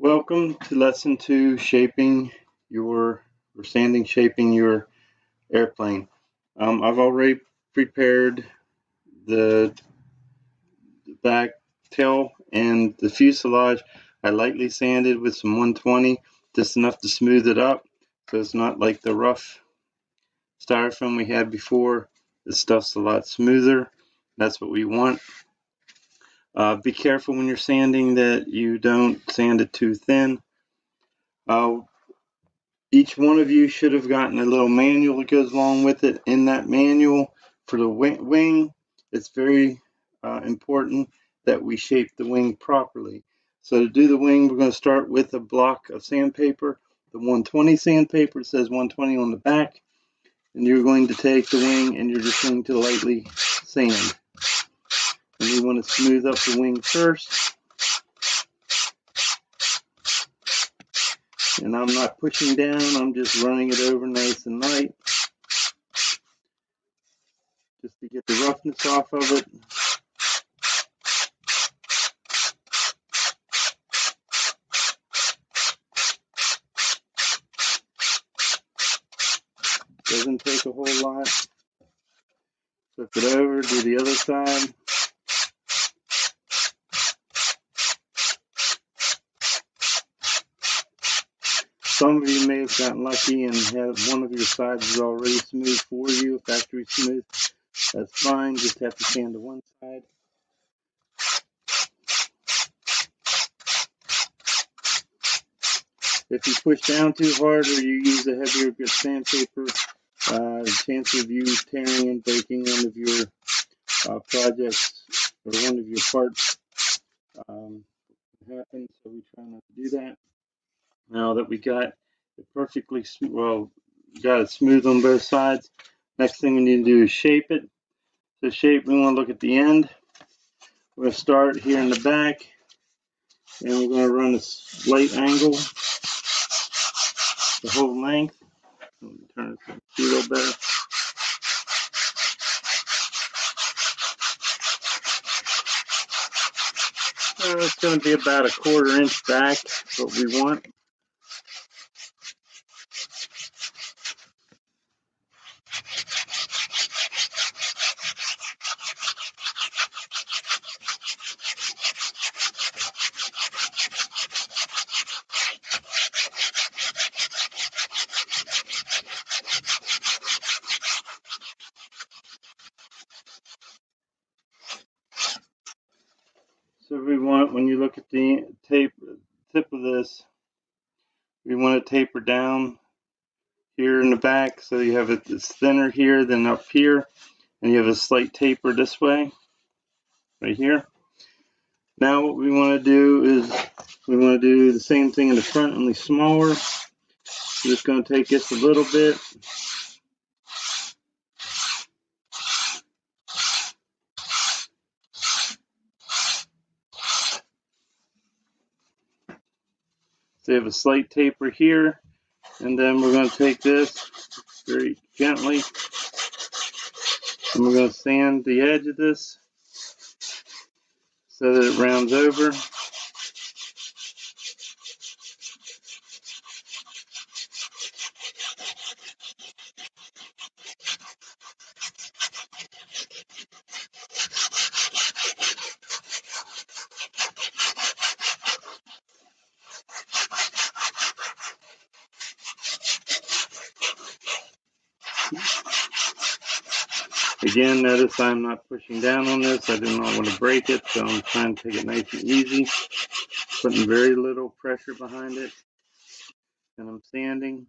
Welcome to lesson 2, shaping your or sanding shaping your airplane. I've already prepared the back tail and the fuselage. I lightly sanded with some 120, just enough to smooth it up so it's not like the rough styrofoam we had before. This stuff's a lot smoother. That's what we want. Be careful when you're sanding that you don't sand it too thin. Each one of you should have gotten a little manual that goes along with it. In that manual for the wing, it's very important that we shape the wing properly. So to do the wing, we're going to start with a block of sandpaper, the 120 sandpaper. It says 120 on the back. And you're going to take the wing and you're just going to lightly sand. And you want to smooth up the wing first. And I'm not pushing down, I'm just running it over nice and light, just to get the roughness off of it. Doesn't take a whole lot. Flip it over, do the other side. Some of you may have gotten lucky and had one of your sides is already smooth for you, factory smooth. That's fine, just have to sand to one side. If you push down too hard or you use a heavier grip sandpaper, the chance of you tearing and breaking one of your projects or one of your parts happen, so we try not to do that. Now that we got it perfectly got it smooth on both sides, next thing we need to do is shape it. To shape, we want to look at the end. We're going to start here in the back, and we're going to run a slight angle the whole length. Let me turn it so you can see a little better. It's going to be about a 1/4 inch back, what we want. So we want, when you look at the tip of this, we want to taper down here in the back, so you have it's thinner here than up here, and you have a slight taper this way, right here. Now what we want to do is we want to do the same thing in the front, only smaller. We're just going to take this a little bit. So you have a slight taper here, and then we're going to take this very gently, and we're going to sand the edge of this so that it rounds over. Again, notice I'm not pushing down on this. I do not want to break it, so I'm trying to take it nice and easy, putting very little pressure behind it, and I'm sanding.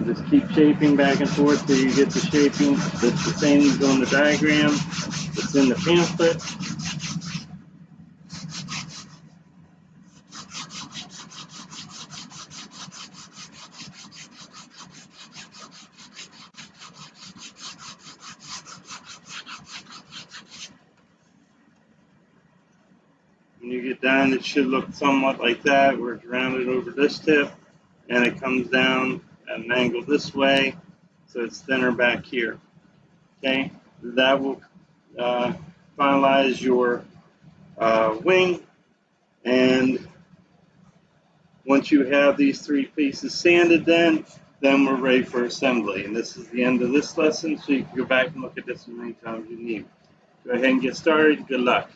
Just keep shaping back and forth till you get the shaping that's the same as on the diagram that's in the pamphlet. When you get done, it should look somewhat like that, where it's rounded over this tip, and it comes down at an angle this way, so it's thinner back here. Okay, that will finalize your wing, and once you have these 3 pieces sanded, then we're ready for assembly. And this is the end of this lesson, so you can go back and look at this as many times as you need. Go ahead and get started. Good luck.